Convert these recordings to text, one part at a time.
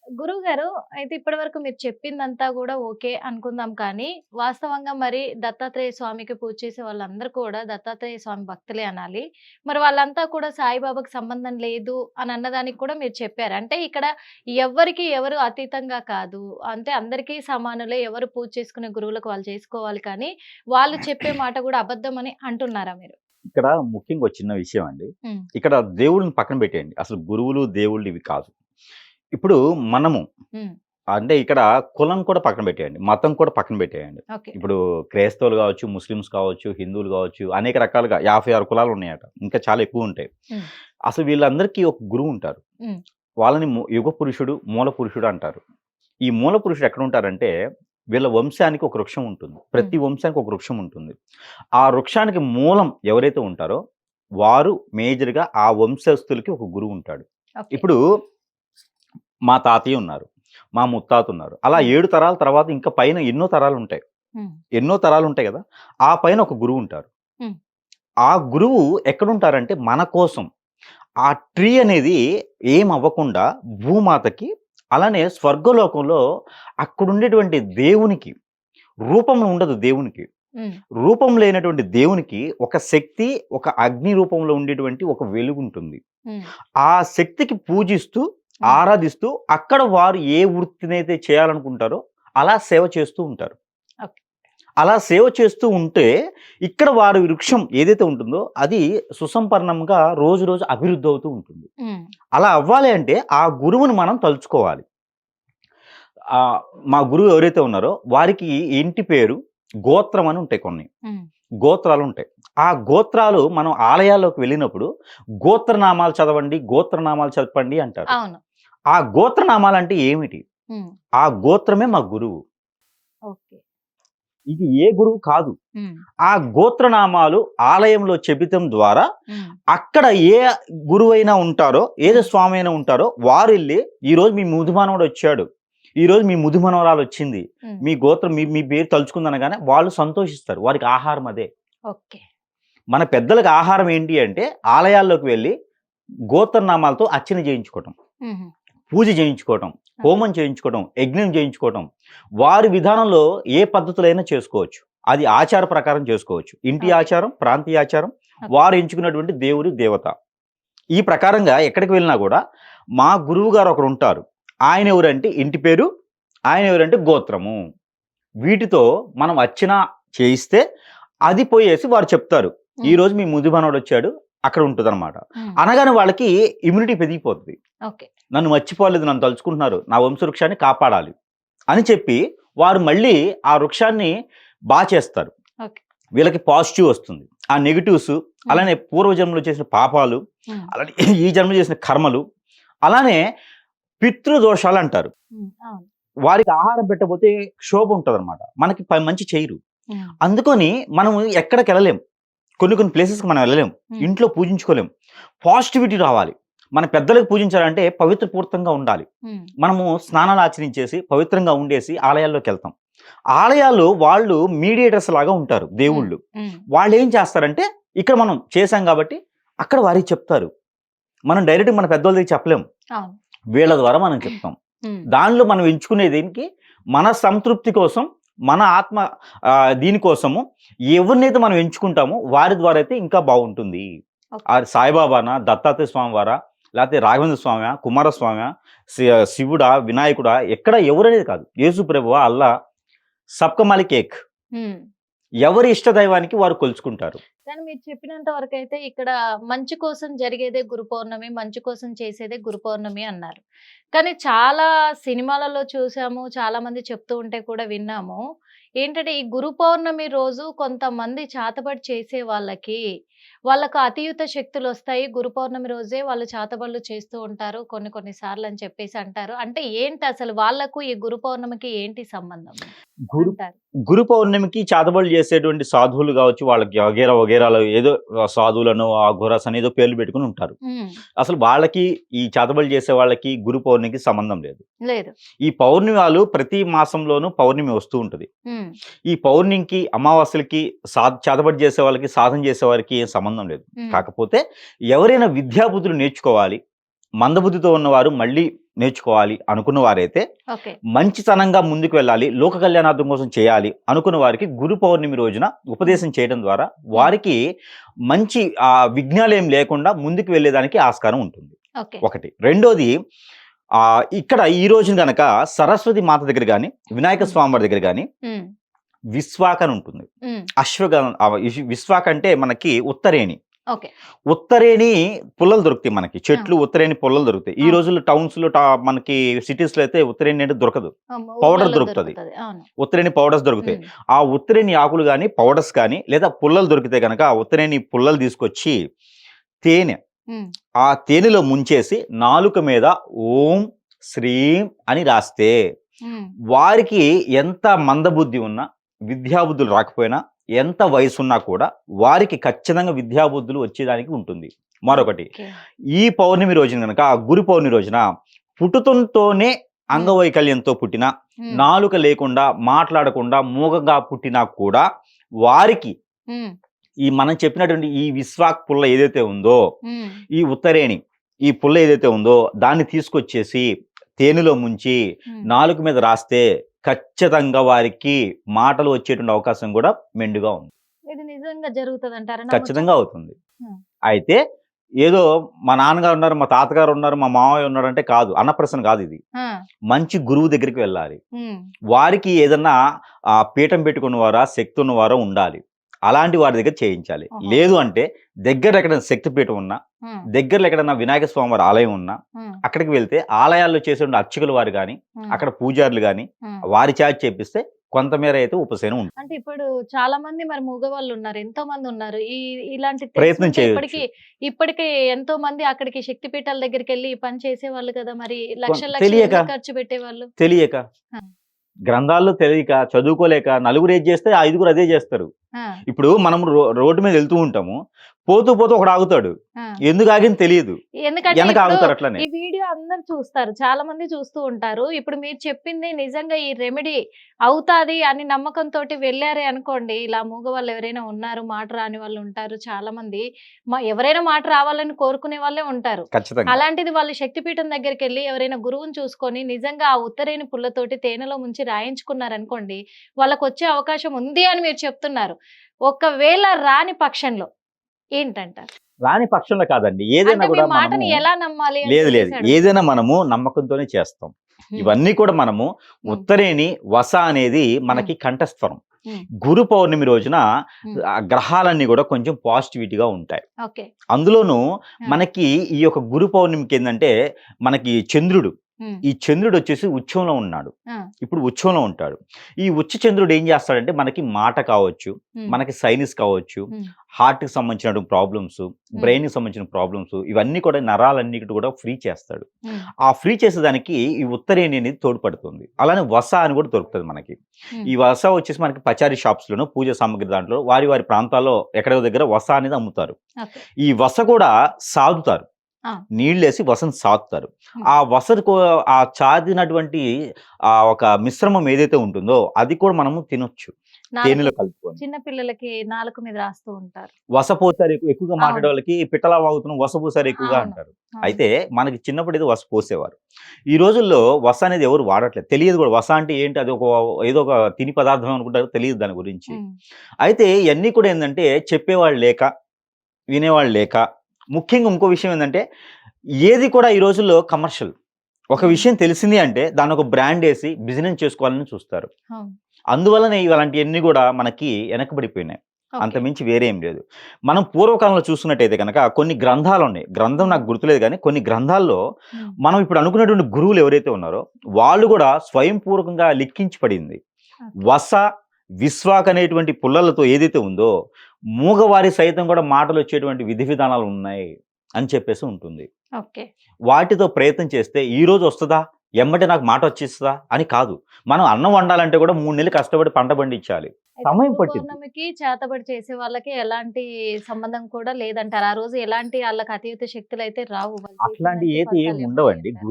గురువుగారు, అయితే ఇప్పటివరకు మీరు చెప్పిందంతా గూడా ఓకే అనుకుందాం కానీ, వాస్తవంగా మరి దత్తాత్రేయ స్వామికి పూజ చేసే వాళ్ళందరూ కూడా దత్తాత్రేయ స్వామి భక్తులే అనాలి. మరి వాళ్ళంతా కూడా సాయిబాబాకి సంబంధం లేదు అని అన్నదానికి కూడా మీరు చెప్పారు. అంటే ఇక్కడ ఎవ్వరికి ఎవరు అతీతంగా కాదు. అంటే అందరికీ సమానులే. ఎవరు పూజ చేసుకునే గురువులకు వాళ్ళు చేసుకోవాలి కానీ, వాళ్ళు చెప్పే మాట గూడా అబద్ధం అని అంటున్నారా మీరు? ఇక్కడ ముఖ్యంగా ఒక చిన్న విషయం అండి. హ్మ్. ఇక్కడ దేవుళ్ళని పక్కన పెట్టేయండి. అసలు గురువులు, దేవుళ్ళు ఇవి కాదు. ఇప్పుడు మనము హ్మ్. అంటే ఇక్కడ కులం కూడా పక్కన పెట్టేయండి. మతం కూడా పక్కన పెట్టేయండి. ఓకే. ఇప్పుడు క్రైస్తవులు కావచ్చు, ముస్లిమ్స్ కావచ్చు, హిందువులు కావచ్చు, అనేక రకాలుగా 56 కులాలు ఉన్నాయట. ఇంకా చాలా ఎక్కువుంటాయి. హ్మ్. అసలు వీళ్ళందరికీ ఒక గురువు ఉంటారు. హ్మ్. వాళ్ళని యుగ పురుషుడు, మూల పురుషుడు అంటారు. ఈ మూల పురుషుడు ఎక్కడుంటారంటే, వీళ్ళ వంశానికి ఒక వృక్షం ఉంటుంది. హ్మ్. ప్రతి వంశానికి ఒక వృక్షం ఉంటుంది. ఆ వృక్షానికి మూలం ఎవరైతే ఉంటారో, వారు మేజర్‌గా ఆ వంశస్థులకి ఒక గురువుంటాడు. ఓకే. ఇప్పుడు మా తాతయ్య ఉన్నారు. మా ముత్తాత ఉన్నారు. అలా హ్మ్. 7 తరాల తర్వాత ఇంకా పైన ఎన్నో తరాలుంటాయి. హ్మ్. ఎన్నో తరాలుంటాయి గదా! ఆ పైన ఒక గురువుంటారు. హ్మ్. ఆ గురువు ఎక్కడుంటారంటే మన కోసం. ఆ ట్రీ అనేది ఏమవ్వకుండా భూమాతకి, అలానే స్వర్గలోకంలో అక్కడుండేటువంటి దేవునికి రూపం ఉండదు దేవునికి. హ్మ్. రూపం లేనటువంటి దేవునికి ఒక శక్తి, ఒక అగ్ని రూపంలో ఉండేటువంటి ఒక వెలుగుంటుంది. హ్మ్. ఆ శక్తికి పూజిస్తూ, హ్మ్. ఆరాధిస్తూ అక్కడ వారు ఏ వృత్తినైతే చేయాలనుకుంటారో అలా సేవ చేస్తూ ఉంటారు. ఓకే. అలా సేవ చేస్తూ ఉంటే, ఇక్కడ వారి వృక్షం ఏదైతే ఉంటుందో అది సుసంపన్నంగా రోజు రోజు అభివృద్ధి అవుతూ ఉంటుంది. హ్మ్. అలా అవ్వాలి అంటే ఆ గురువుని మనం తలుచుకోవాలి. ఆహ్, మా గురువు ఎవరైతే ఉన్నారో వారికి ఇంటి పేరు, గోత్రం అని ఉంటాయి కొన్ని. హ్మ్. గోత్రాలుంటాయి. ఆ గోత్రాలు మనం ఆలయాల్లోకి వెళ్ళినప్పుడు గోత్రనామాలు చదవండి, గోత్రనామాలు చెప్పండి అంటారు. అవును. ఆ గోత్రనామాలంటే ఏమిటి? హ్మ్. ఆ గోత్రమే మా గురువు. ఓకే. ఇది ఏ గురువు కాదు. హ్మ్. ఆ గోత్రనామాలు ఆలయంలో చెబితం ద్వారా హ్మ్. అక్కడ ఏ గురువైనా ఉంటారో, ఏదో హ్మ్. స్వామి అయినా ఉంటారో వారెళ్లి, "ఈరోజు మీ ముది మనవడొచ్చాడు. ఈరోజు మీ ముది మనవరాలొచ్చింది. హ్మ్. మీ గోత్రం మీ మీ పేరు తలుచుకుందనగానే" వాళ్ళు సంతోషిస్తారు. వారికి ఆహారం అదే. ఓకే. మన పెద్దలకి ఆహారం ఏంటి అంటే, ఆలయాల్లోకి వెళ్లి గోత్రనామాలతో అర్చన చేయించుకోవటం. హుహు. పూజ చేయించుకోవటం, ఓకే. హోమం చేయించుకోవటం, యజ్ఞం చేయించుకోవటం. వారి విధానంలో ఏ పద్ధతులైనా చేసుకోవచ్చు. అది ఆచార ప్రకారం చేసుకోవచ్చు. ఇంటి ఓకే. ఆచారం, ప్రాంతీయ ఆచారం, ఓకే. వారు ఎంచుకున్నటువంటి దేవుడు, దేవత. ఈ ప్రకారంగా ఎక్కడికి వెళ్ళినా గూడా, మా గురువుగారు ఒకరుంటారు. ఆయనెవరంటే ఇంటి పేరు, ఆయనెవరంటే గోత్రము. వీటితో మనం అర్చన చేయిస్తే, అది పోయేసి వారు చెప్తారు. హ్మ్. ఈరోజు మీ ముది మనవడొచ్చాడు. అక్కడ ఉంటదనమాట. హ్మ్. అనగానే వాళ్ళకి ఇమ్యూనిటీ పెరిగిపోతది. ఓకే. నన్ను మర్చిపోలేదు, నన్ను తలుచుకుంటున్నారు. నా వంశవృక్షాన్ని కాపాడాలి అని చెప్పి, వారు మళ్ళీ ఆ వృక్షాన్ని చేస్తారు. ఓకే. వీళ్ళకి పాజిటివ్ వస్తుంది. ఆ నెగెటివ్స్, హ్మ్. అలానే పూర్వజన్మలో చేసిన పాపాలు, హ్మ్. అలానే ఈ జన్మ చేసిన కర్మలు, అలానే పితృదోషాలంటారు. హ్మ్. అవును. వారికి ఆహారం పెట్టకపోతే క్షోభ ఉంటదనమాట. మనకి మంచి చెయ్యరు. హ్మ్. అందుకని మనము ఎక్కడికెళ్ళలేం. కొన్ని కొన్ని ప్లేసెస్‌కి మనం వెళ్ళలేం. హ్మ్. ఇంట్లో పూజించుకోలేం. పాజిటివిటీ రావాలి. మన పెద్దలకు పూజించాలంటే పవిత్రపూరితంగా ఉండాలి. హ్మ్. మనము స్నానాలు ఆచరించేసి, పవిత్రంగా ఉండేసి ఆలయాల్లోకెళ్తాం. ఆలయాల్లో వాళ్ళు మీడియేటర్స్ లాగా ఉంటారు హ్మ్. దేవుళ్ళు. హ్మ్. వాళ్ళేం చేస్తారంటే, ఇక్కడ మనం చేశాం గాబట్టి, అక్కడ వారికి చెప్తారు. మనం డైరెక్ట్‌గా మన పెద్దోళ్ళ దగ్గర చెప్పలేం. అవును. వీళ్ళ ద్వారా మనం చెప్తాం. హ్మ్. దానిలో మనం ఎంచుకునే దీనికి మన సంతృప్తి కోసం, మన ఆత్మ దీని కోసము ఎవరినైతే మనం ఎంచుకుంటామో వారి ద్వారా అయితే ఇంకా బావుంటుంది. ఓకే. సాయిబాబానా, దత్తాత్రేయ స్వామి వారా, లేతే రాఘవేంద్ర స్వామా, కుమారస్వామా, శివుడా, వినాయకుడా, ఎక్కడ ఎవరనేది కాదు. యేసు ప్రభువా, అల్లా, సబ్కా మాలిక్ ఏక్. హ్మ్. ఎవరి ఇష్ట దైవానికి వారు కొలుచుకుంటారు. కానీ మీరు చెప్పినంత వరకైతే ఇక్కడ మంచి కోసం జరిగేదే గురు పౌర్ణమి, మంచి కోసం చేసేదే గురు పౌర్ణమి అన్నారు. కానీ చాలా సినిమాలలో చూసాము, చాలామంది చెప్తూ ఉంటే కూడా విన్నాము. ఏంటంటే ఈ గురు పౌర్ణమి రోజు కొంతమంది చేతబడి చేసే వాళ్ళకి, వాళ్ళకు అతియుత శక్తులొస్తాయి. గురు పౌర్ణమి రోజే వాళ్ళు చేతబడులు చేస్తూ ఉంటారు కొన్ని కొన్ని సార్లని చెప్పేసి అంటారు. అంటే ఏంటి అసలు వాళ్ళకు ఈ గురు పౌర్ణమికి ఏంటి సంబంధం గురు అంటారు? గురు పౌర్ణమికి చేతబడులు చేసేటువంటి సాధువులు గావచ్చు, వాళ్ళకి వగేరా వగేరాలు ఏదో సాధువులనో, అఘోరాస్ అని ఏదో పేర్లు పెట్టుకొని ఉంటారు. హ్మ్. అసలు వాళ్ళకి ఈ చేతబడులు చేసే వాళ్ళకి గురు పౌర్ణమికి సంబంధం లేదు. లేదు. ఈ పౌర్ణిమాలు ప్రతి మాసంలోనూ పౌర్ణమి వస్తూ ఉంటది. హ్మ్. ఈ పౌర్ణమికి, అమావాస్యలకి చేతబడి చేసే వాళ్ళకి, సాధన చేసేవారికి ఏం సంబంధం లేదు. హ్మ్. కాకపోతే ఎవరైనా విద్యాబుద్ధులు నేర్చుకోవాలి, మందబుద్ధితో ఉన్నవారు మళ్ళీ నేర్చుకోవాలి అనుకున్న వారైతే, ఓకే. మంచితనంగా ముందుకు వెళ్ళాలి, లోక కళ్యాణార్థం కోసం చేయాలి అనుకున్న వారికి గురు పౌర్ణమి రోజున ఉపదేశం చేయడం ద్వారా వారికి మంచి విఘ్నాలేం లేకుండా ముందుకు వెళ్ళేదానికి ఆస్కారం ఉంటుంది. ఓకే. ఒకటి. రెండోది, ఇక్కడ ఈ రోజున గనక సరస్వతి మాత దగ్గర గాని, వినాయక స్వామి వారి దగ్గర గాని ఉమ్, విశ్వాక అని ఉంటుంది. ఉమ్, విశ్వాక అంటే మనకి ఉత్తరేణి. ఓకే. ఉత్తరేణి పుల్లలు దొరుకుతాయి మనకి. చెట్లు ఉత్తరేణి పుల్లలు దొరుకుతాయి. ఈ ఆ. రోజుల్లో టౌన్స్ లో మనకి సిటీస్ లో అయితే ఉత్తరేణి అంటే దొరకదు. పౌడర్ ఊర్లలో దొరుకుతది. అవును. ఉత్తరేణి పౌడర్స్ దొరుకుతాయి. ఉమ్, ఆ ఉత్తరేణి ఆకులు కానీ పౌడర్స్ కానీ లేదా పుల్లలు దొరికితే కనుక ఆ ఉత్తరేణి పుల్లలు తీసుకొచ్చి తేనె, ఉమ్, ఆ తేనెలో ముంచేసి నాలుక మీద ఓం శ్రీం అని రాస్తే ఉమ్, వారికి ఎంత మందబుద్ధి ఉన్నా, విద్యాబుద్ధులు రాకపోయినా, ఎంత వయసున్నా కూడా వారికి ఖచ్చితంగా విద్యాబుద్ధులు వచ్చేదానికి ఉంటుంది. మరొకటి, ఓకే. ఈ పౌర్ణమి రోజున కనుక గురు పౌర్ణమి రోజున పుట్టుతంతోనే అంగవైకల్యంతో పుట్టిన, ఉమ్, నాలుక లేకుండా మాట్లాడకుండా మూగగా పుట్టినా కూడా వారికి ఉమ్, మనం చెప్పినటువంటి ఈ విశ్వాక్ పుల్ల ఏదైతే ఉందో, ఉమ్, ఈ ఉత్తరేణి ఈ పుల్ల ఏదైతే ఉందో దాన్ని తీసుకొచ్చేసి తేనెలో ముంచి ఉమ్. నాలుక మీద రాస్తే ఖచ్చితంగా వారికి మాటలు వచ్చేటువంటి అవకాశం కూడా మెండుగా ఉంది. ఇది నిజంగా జరుగుతుంది అంటారా? ఖచ్చితంగా అవుతుంది. ఉమ్. అయితే ఏదో మా నాన్నగారు ఉన్నారు, మా తాతగారు ఉన్నారు, మా మామయ్య ఉన్నారు అంటే కాదు, అన్నప్రసన్న కాదు ఇది. మంచి గురువు దగ్గరికి వెళ్ళాలి. వారికి ఏదన్నా పీఠం పెట్టుకున్నవారా, శక్తి ఉన్నవారో ఉండాలి. అలాంటి వారి దగ్గర చేయించాలి. లేదు అంటే దగ్గర ఎక్కడైనా శక్తి పీఠం ఉన్నా, దగ్గరలో ఎక్కడైనా వినాయక స్వామి వారి ఆలయం ఉన్నా అక్కడికి వెళ్తే ఆలయాల్లో చేసే అర్చకుల వారు కానీ, అక్కడ పూజారులు కానీ వారి చేత చేపిస్తే కొంతమేర అయితే ఉపశమనం ఉంటుంది. అంటే ఇప్పుడు చాలా మంది మరి మూగవాళ్ళు ఉన్నారు, ఎంతో మంది ఉన్నారు. ఇలాంటి ప్రయత్నం చేయొచ్చు. ఇప్పటికే ఎంతో మంది అక్కడికి శక్తి పీఠాల దగ్గరికి వెళ్ళి ఈ పని చేసేవాళ్ళు కదా, మరి లక్షల తెలియక. లక్షలు ఖర్చు పెట్టేవాళ్ళు. తెలియక, గ్రంథాల్లో తెలియక, చదువుకోలేక నలుగురు ఏది చేస్తే ఐదుగురు అదే చేస్తారు. ఇప్పుడు మనం రోడ్డు మీద వెళ్తూ ఉంటాము, పోతూ పోతూ ఒకడు ఆగుతాడు, ఎందుకు ఆగింది తెలియదు, వెనక ఆగుతారు. అట్లనే ఈ వీడియో అందరు చూస్తారు, చాలా మంది చూస్తూ ఉంటారు. ఇప్పుడు మీరు చెప్పింది నిజంగా ఈ రెమెడీ అవుతాది అని నమ్మకంతో వెళ్ళారే అనుకోండి, ఇలా మూగ వాళ్ళు ఎవరైనా ఉన్నారు, మాట రాని వాళ్ళు ఉంటారు, చాలా మంది ఎవరైనా మాట రావాలని కోరుకునే వాళ్ళే ఉంటారు. అలాంటిది వాళ్ళు శక్తిపీఠం దగ్గరికి వెళ్ళి ఎవరైనా గురువుని చూసుకొని నిజంగా ఆ ఉత్తరేని పుల్లతోటి తేనెలో ముంచి రాయించుకున్నారనుకోండి, వాళ్ళకు వచ్చే అవకాశం ఉంది అని మీరు చెప్తున్నారు. ఒకవేళ రాని పక్షంలో ఏంటంటారు? రాని పక్షంలో కాదండి, ఏదైనా కూడా మాటని ఎలా నమ్మాలి? లేదు, ఏదైనా మనము నమ్మకంతోనే చేస్తాం. ఇవన్నీ కూడా మనము ఉత్తరేని వస అనేది మనకి కంఠస్వరం. గురు పౌర్ణమి రోజున గ్రహాలన్నీ కూడా కొంచెం పాజిటివిటీగా ఉంటాయి. అందులోనూ మనకి ఈ యొక్క గురు పౌర్ణమికి ఏంటంటే మనకి చంద్రుడు, ఈ చంద్రుడు వచ్చేసి ఉచ్చంలో ఉన్నాడు. ఇప్పుడు ఉచ్చంలో ఉంటాడు. ఈ ఉచ్చ చంద్రుడు ఏం చేస్తాడంటే మనకి మాట కావచ్చు, మనకి సైనస్ కావచ్చు, హార్ట్ కి సంబంధించిన ప్రాబ్లమ్స్, బ్రెయిన్ కి సంబంధించిన ప్రాబ్లమ్స్, ఇవన్నీ కూడా నరాలన్నిటి కూడా ఫ్రీ చేస్తాడు. ఆ ఫ్రీ చేసేదానికి ఈ ఉత్తరేణి అనేది తోడ్పడుతుంది. అలానే వస అని కూడా దొరుకుతుంది మనకి. ఈ వస వచ్చేసి మనకి పచారీ షాప్స్ లోను, పూజ సామాగ్రి దాంట్లో వారి వారి ప్రాంతాల్లో ఎక్కడో దగ్గర వస అనేది అమ్ముతారు. ఈ వస కూడా సాదుతారు, నీళ్ళేసి వసను సాదుతారు. ఆ వసకు ఆ చాదినటువంటి ఒక మిశ్రమం ఏదైతే ఉంటుందో అది కూడా మనము తినొచ్చు, తేనెలో కలుపుకొని. చిన్న పిల్లలకి నాలుక మీద రాస్తూ ఉంటారు. వస పోసారు ఎక్కువగా మాట్లాడే వాళ్ళకి పిట్టలా వాగుతున్నాం, వస పోసారు ఎక్కువగా అంటారు. అయితే మనకి చిన్నప్పుడు ఏదో వస పోసేవారు. ఈ రోజుల్లో వస అనేది ఎవరు వాడట్లేదు, తెలియదు కూడా. వస అంటే ఏంటి, అది ఏదో ఒక తిని పదార్థం అనుకుంటారు, తెలియదు దాని గురించి. అయితే ఇవన్నీ కూడా ఏంటంటే చెప్పేవాళ్ళు లేక, వినేవాళ్ళు లేక, ముఖ్యంగా ఇంకో విషయం ఏంటంటే ఏది కూడా ఈ రోజుల్లో కమర్షియల్. ఒక విషయం తెలిసింది అంటే దాన్ని ఒక బ్రాండ్ వేసి బిజినెస్ చేసుకోవాలని చూస్తారు. అందువల్లనే ఇలాంటివన్నీ కూడా మనకి వెనకబడిపోయినాయి, అంతమించి వేరేం లేదు. మనం పూర్వకాలంలో చూసుకున్నట్టయితే కనుక కొన్ని గ్రంథాలు ఉన్నాయి, గ్రంథం నాకు గుర్తులేదు కానీ కొన్ని గ్రంథాల్లో మనం ఇప్పుడు అనుకున్నటువంటి గురువులు ఎవరైతే ఉన్నారో వాళ్ళు కూడా స్వయంపూర్వకంగా లిఖించి పడింది. వస విశ్వాక్ అనేటువంటి పుల్లలతో ఏదైతే ఉందో మూగవారి సైతం కూడా మాటలు వచ్చేటువంటి విధి విధానాలు ఉన్నాయి అని చెప్పేసి ఉంటుంది. వాటితో ప్రయత్నం చేస్తే ఈ రోజు వస్తుందా, ఎమ్మటే నాకు మాట వచ్చేస్తుందా అని కాదు. మనం అన్నం వండాలంటే కూడా 3 నెలలు కష్టపడి పంట పండించాలి. అయితే సమయం గురు పట్టింది. పౌర్ణమికి చేతబడి చేసే వాళ్ళకి ఎలాంటి సంబంధం కూడా లేదంటారు. ఆ రోజు ఎలాంటి ఆళ్ళకి అతీత శక్తులైతే రావు. వాళ్ళు అట్లాంటి చేసినట్టి ఏది ఏమి ఫలితాలు ఉండవండి. ఇవ్వాలి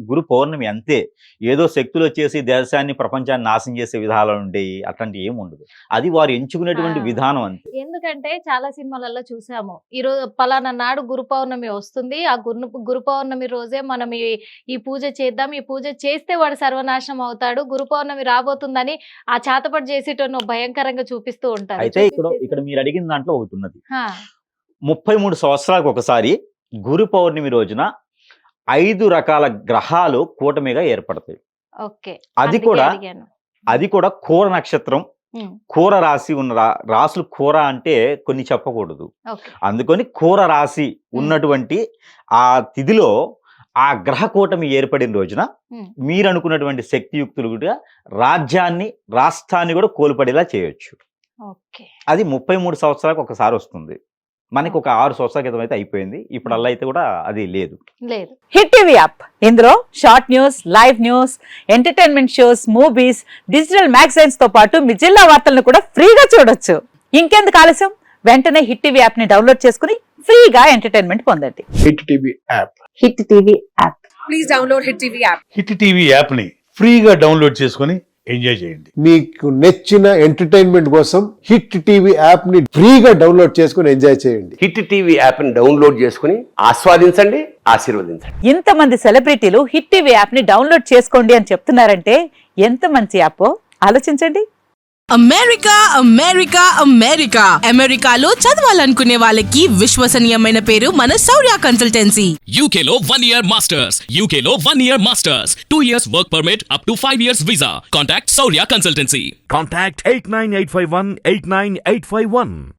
గురు పౌర్ణమి అంతే. ఏదో శక్తులొచ్చేసి దేశాన్ని, ప్రపంచాన్ని నాశనం చేసే విధానాలు ఉండేయి. అట్లాంటివి ఏమి ఉండదు. అది వారు ఎంచుకునేటువంటి ఆ! విధానం అంతే. ఎందుకంటే చాలా సినిమాలలో చూసాము. ఈరోజు పలానా నాడు గురు పౌర్ణమి వస్తుంది. ఆ గురు పౌర్ణమి రోజే మనం ఈ పూజ చేద్దాం. ఈ పూజ చేస్తే వాడు సర్వనాశనం అవుతాడు. గురు పౌర్ణమి రాబోతుందని ఆ చేతపడి చేసేటోన్ని భయంకరంగా చూపిస్తూ ఉంటారు. అయితే ఇక్కడ మీరు అడిగిన దాంట్లో ఒకటున్నది. ఆ! 33 సంవత్సరాలకు ఒకసారి గురు పౌర్ణమి రోజున 5 రకాల గ్రహాలు కూటమిగా ఏర్పడతాయి. ఓకే. అది అందుకే కూడా అడిగాను. అది కూడా కూర నక్షత్రం, హ్మ్. కూర రాశి ఉన్న రాసులు కూర అంటే కొన్ని చెప్పకూడదు. ఓకే. అందుకని కూర రాశి ఉన్నటువంటి ఆ తిథిలో ఆ గ్రహ కూటమి ఏర్పడిన రోజున హ్మ్. మీరు అనుకున్నటువంటి శక్తియుక్తులు కూడా రాజ్యాన్ని, రాష్ట్రాన్ని కూడా కోల్పడేలా చేయొచ్చు. ఓకే. అది 33 సంవత్సరాలకు ఒకసారి వస్తుంది. మనకి ఒక 6 సంవత్సరాల క్రితం అయితే అయిపోయింది. ఇప్పుడల్లా అయితే కూడా అది లేదు. లేదు. హిట్ టీవీ యాప్ ఇందులో short news, live news, entertainment shows, movies, digital magazines తో పాటు మీ జిల్లా వార్తలను కూడా ఫ్రీగా చూడొచ్చు. ఇంకెందుకు ఆలస్యం, వెంటనే హిట్ టీవీ యాప్ ని డౌన్లోడ్ చేసుకుని ఫ్రీగా ఎంటర్టైన్మెంట్ పొందండి. Hit TV app. Hit TV app. Please download Hit TV app. Hit TV app ని ఫ్రీగా డౌన్లోడ్ చేసుకొని ఎంజాయ్ చేయండి. మీకు నచ్చిన ఎంటర్టైన్మెంట్ కోసం హిట్ టీవీ యాప్ ని ఫ్రీగా డౌన్లోడ్ చేసుకుని ఎంజాయ్ చేయండి. హిట్ టీవీ యాప్ని డౌన్లోడ్ చేసుకుని ఆస్వాదించండి, ఆశీర్వదించండి. ఇంతమంది సెలబ్రిటీలు హిట్ టీవీ యాప్ ని డౌన్లోడ్ చేసుకోండి అని చెప్తున్నారంటే ఎంత మంచి యాప్ ఆలోచించండి. అమెరికా అమెరికా అమెరికా అమెరికాలో చదవాలనుకునే వాళ్ళకి విశ్వసనీయమైన పేరు మన శౌర్య consultancy. UK Law 1 Year Masters. UK Law 1 Year Masters. 2 years work permit up to 5 years visa. Contact Saurya Consultancy. Contact 89851 89851.